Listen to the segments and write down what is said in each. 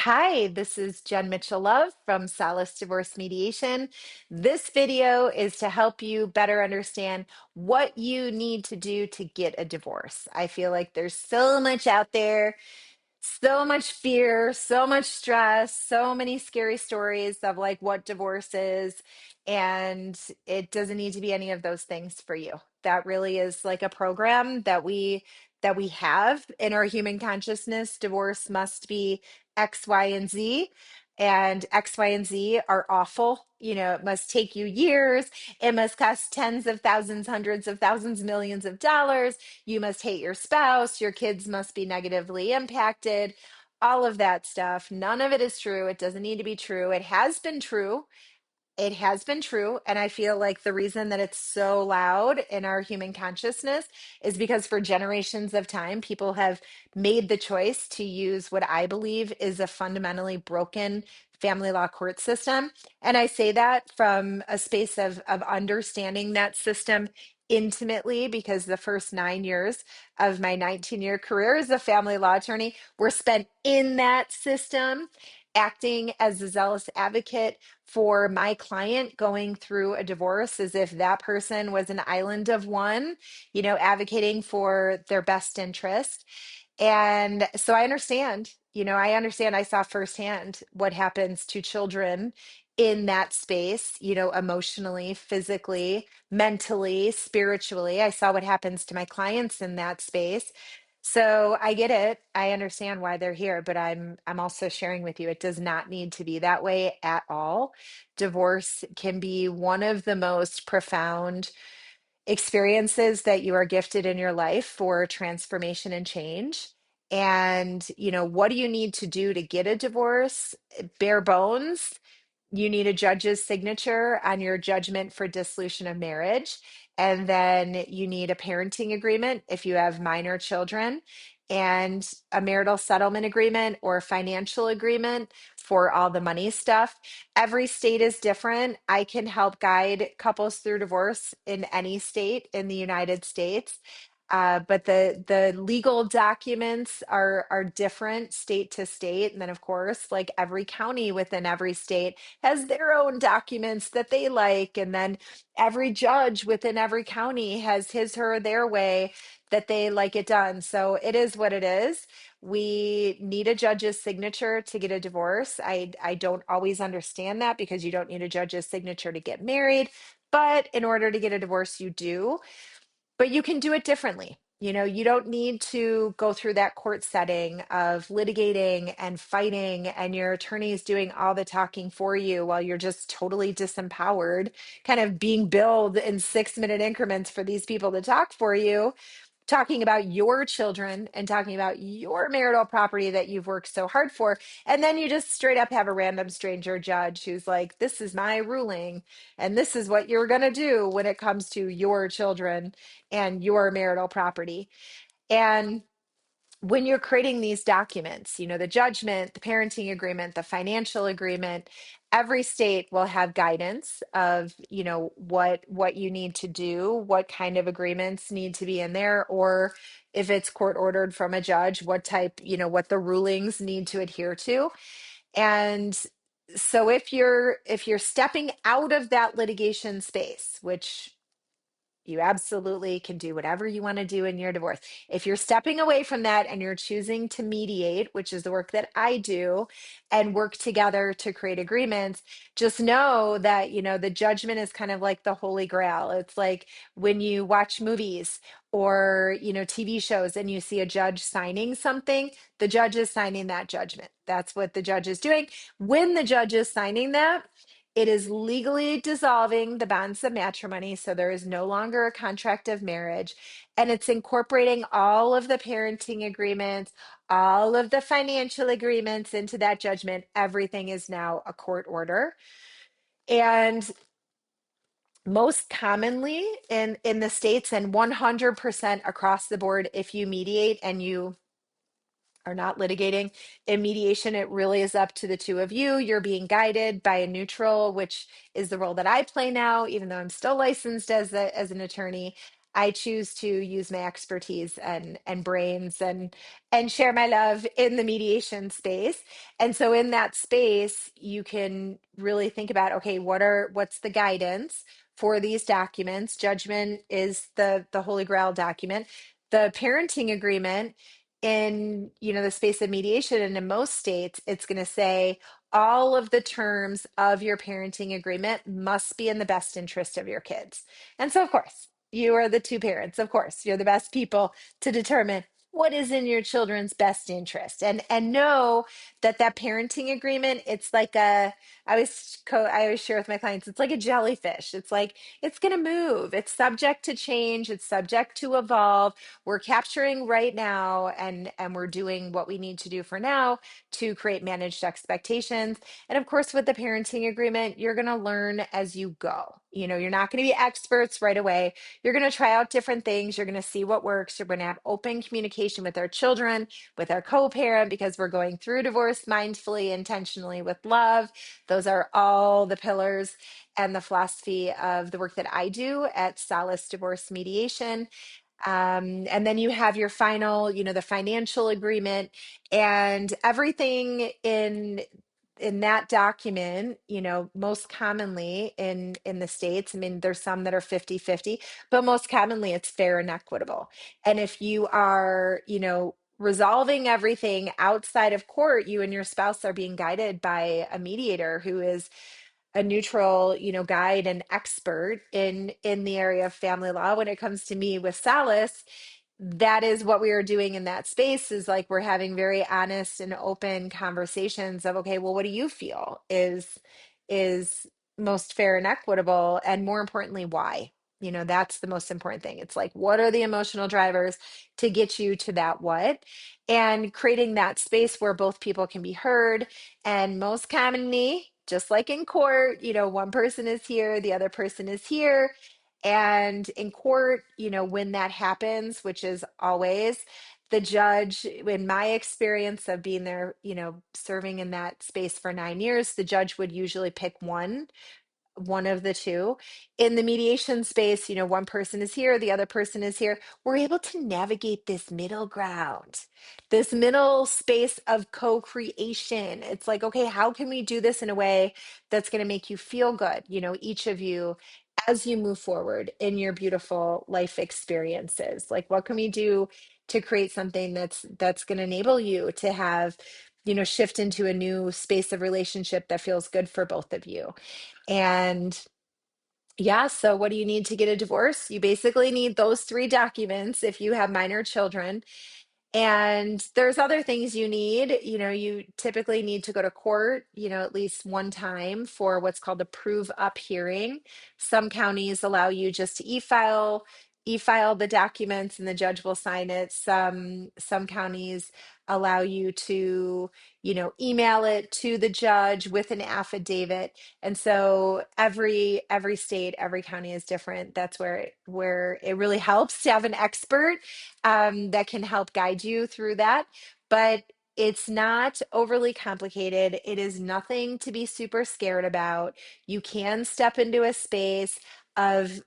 Hi, this is Jen Mitchell Love from Solace Divorce Mediation. This video is to help you better understand what you need to do to get a divorce. I feel like there's so much out there, so much fear, so much stress, so many scary stories of like what divorce is. And it doesn't need to be any of those things for you. That really is like a program that we have in our human consciousness. Divorce must be X, Y, and Z. And X, Y, and Z are awful. It must take you years. It must cost tens of thousands, hundreds of thousands, millions of dollars. You must hate your spouse. Your kids must be negatively impacted. All of that stuff. None of it is true. It doesn't need to be true. It has been true. And I feel like the reason that it's so loud in our human consciousness is because for generations of time, people have made the choice to use what I believe is a fundamentally broken family law court system. And I say that from a space of understanding that system intimately because the first 9 years of my 19-year career as a family law attorney were spent in that system, acting as a zealous advocate for my client going through a divorce as if that person was an island of one, advocating for their best interest. And so I understand, I saw firsthand what happens to children in that space, emotionally, physically, mentally, spiritually. I saw what happens to my clients in that space. So I get it. I understand why they're here, but I'm also sharing with you it does not need to be that way at all. Divorce can be one of the most profound experiences that you are gifted in your life for transformation and change. And, what do you need to do to get a divorce? Bare bones. You need a judge's signature on your judgment for dissolution of marriage. And then you need a parenting agreement if you have minor children, and a marital settlement agreement or financial agreement for all the money stuff. Every state is different. I can help guide couples through divorce in any state in the United States. But the legal documents are different state to state. And then, of course, like every county within every state has their own documents that they like. And then every judge within every county has his, her, their way that they like it done. So it is what it is. We need a judge's signature to get a divorce. I don't always understand that because you don't need a judge's signature to get married. But in order to get a divorce, you do. But you can do it differently. You don't need to go through that court setting of litigating and fighting, and your attorney is doing all the talking for you while you're just totally disempowered, kind of being billed in 6-minute increments for these people to talk for you, talking about your children and talking about your marital property that you've worked so hard for. And then you just straight up have a random stranger judge who's like, this is my ruling, and this is what you're going to do when it comes to your children and your marital property. And when you're creating these documents, the judgment, the parenting agreement, the financial agreement, every state will have guidance of, what you need to do, what kind of agreements need to be in there, or if it's court ordered from a judge, what type, what the rulings need to adhere to. And so if you're stepping out of that litigation space, which you absolutely can do whatever you want to do in your divorce. If you're stepping away from that and you're choosing to mediate, which is the work that I do, and work together to create agreements, just know that, the judgment is kind of like the holy grail. It's like when you watch movies or, TV shows and you see a judge signing something, the judge is signing that judgment. That's what the judge is doing. When the judge is signing that, it is legally dissolving the bonds of matrimony, so there is no longer a contract of marriage. And it's incorporating all of the parenting agreements, all of the financial agreements into that judgment. Everything is now a court order. And most commonly in the states, and 100% across the board, if you mediate and you are not litigating in mediation, it really is up to the two of you. You're being guided by a neutral, which is the role that I play now, even though I'm still licensed as an attorney. I choose to use my expertise and brains and share my love in the mediation space. And so in that space, you can really think about, okay, what's the guidance for these documents? Judgment is the Holy Grail document. The parenting agreement in, the space of mediation, and in most states, it's going to say all of the terms of your parenting agreement must be in the best interest of your kids. And so, of course, you are the two parents. Of course, you're the best people to determine what is in your children's best interest, and know that that parenting agreement, it's like I always share with my clients, it's like a jellyfish. It's like it's going to move, it's subject to change, it's subject to evolve. We're capturing right now, and we're doing what we need to do for now to create managed expectations. And of course, with the parenting agreement, you're going to learn as you go. You're not going to be experts right away. You're going to try out different things. You're going to see what works. You're going to have open communication with our children, with our co-parent, because we're going through divorce mindfully, intentionally, with love. Those are all the pillars and the philosophy of the work that I do at Solace Divorce Mediation. And then you have your final, the financial agreement, and everything in that document, most commonly in the States. I mean, there's some that are 50-50, but most commonly it's fair and equitable. And if you are, resolving everything outside of court, you and your spouse are being guided by a mediator who is a neutral, guide and expert in the area of family law. When it comes to me with Solace, that is what we are doing in that space, is like we're having very honest and open conversations of, okay, well, what do you feel is most fair and equitable, and more importantly, why? That's the most important thing. It's like, what are the emotional drivers to get you to that what? And creating that space where both people can be heard. And most commonly, just like in court, one person is here, the other person is here. And in court, when that happens, which is always, the judge, in my experience of being there, serving in that space for 9 years, the judge would usually pick one of the two. In the mediation space, one person is here, the other person is here. We're able to navigate this middle ground, this middle space of co-creation. It's like, okay, how can we do this in a way that's going to make you feel good, each of you, as you move forward in your beautiful life experiences? Like, what can we do to create something that's going to enable you to have, shift into a new space of relationship that feels good for both of you? And yeah, so what do you need to get a divorce? You basically need those three documents if you have minor children. And there's other things you need. You typically need to go to court, at least one time for what's called a prove up hearing. Some counties allow you just to e-file the documents and the judge will sign it. Some counties allow you to, email it to the judge with an affidavit. And so every state, every county is different. That's where it really helps to have an expert that can help guide you through that. But it's not overly complicated. It is nothing to be super scared about. You can step into a space of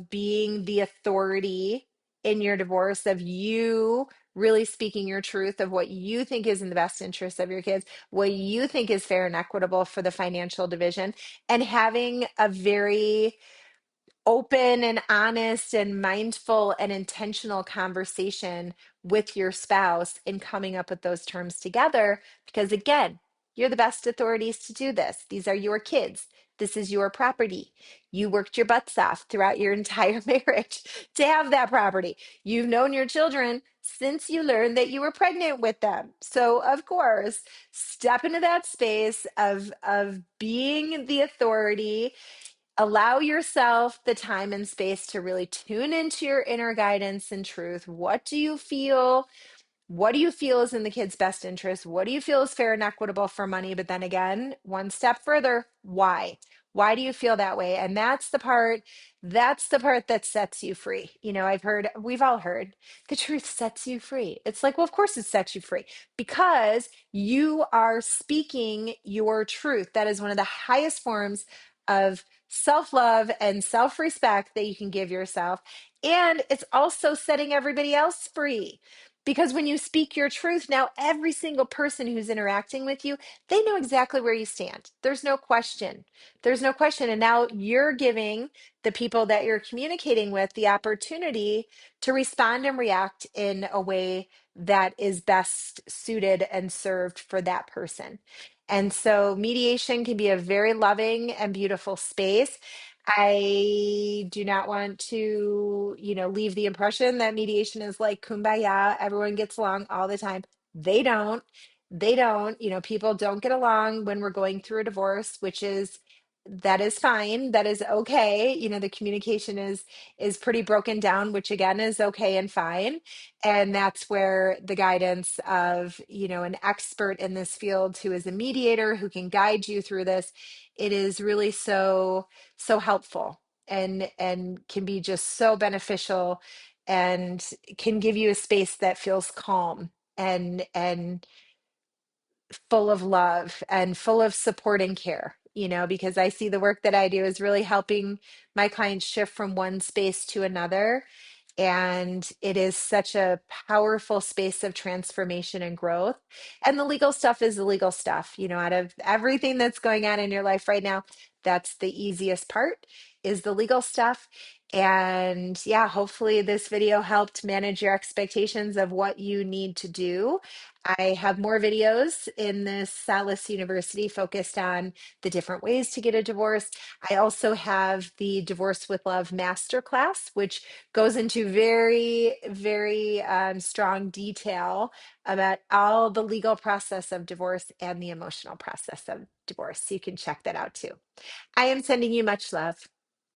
being the authority in your divorce, of you really speaking your truth of what you think is in the best interest of your kids, what you think is fair and equitable for the financial division, and having a very open and honest and mindful and intentional conversation with your spouse in coming up with those terms together. Because again, you're the best authorities to do this. These are your kids. This is your property. You worked your butts off throughout your entire marriage to have that property. You've known your children since you learned that you were pregnant with them. So, of course, step into that space of being the authority. Allow yourself the time and space to really tune into your inner guidance and truth. What do you feel? What do you feel is in the kid's best interest? What do you feel is fair and equitable for money? But then again, one step further, why? Why do you feel that way? And that's the part that sets you free. We've all heard the truth sets you free. It's like, well, of course it sets you free because you are speaking your truth. That is one of the highest forms of self-love and self-respect that you can give yourself. And it's also setting everybody else free. Because when you speak your truth, now every single person who's interacting with you, they know exactly where you stand. There's no question. There's no question. And now you're giving the people that you're communicating with the opportunity to respond and react in a way that is best suited and served for that person. And so mediation can be a very loving and beautiful space. I do not want to, leave the impression that mediation is like kumbaya, everyone gets along all the time. They don't. They don't. People don't get along when we're going through a divorce, which is that is fine. That is okay. The communication is pretty broken down, which again is okay and fine. And that's where the guidance of, an expert in this field who is a mediator who can guide you through this, it is really so helpful and can be just so beneficial and can give you a space that feels calm and full of love and full of support and care, because I see the work that I do is really helping my clients shift from one space to another. And it is such a powerful space of transformation and growth. And the legal stuff is the legal stuff, out of everything that's going on in your life right now, that's the easiest part is the legal stuff. And yeah, hopefully this video helped manage your expectations of what you need to do. I have more videos in this Salis University focused on the different ways to get a divorce. I also have the Divorce with Love Masterclass, which goes into very, very strong detail about all the legal process of divorce and the emotional process of divorce. So you can check that out too. I am sending you much love.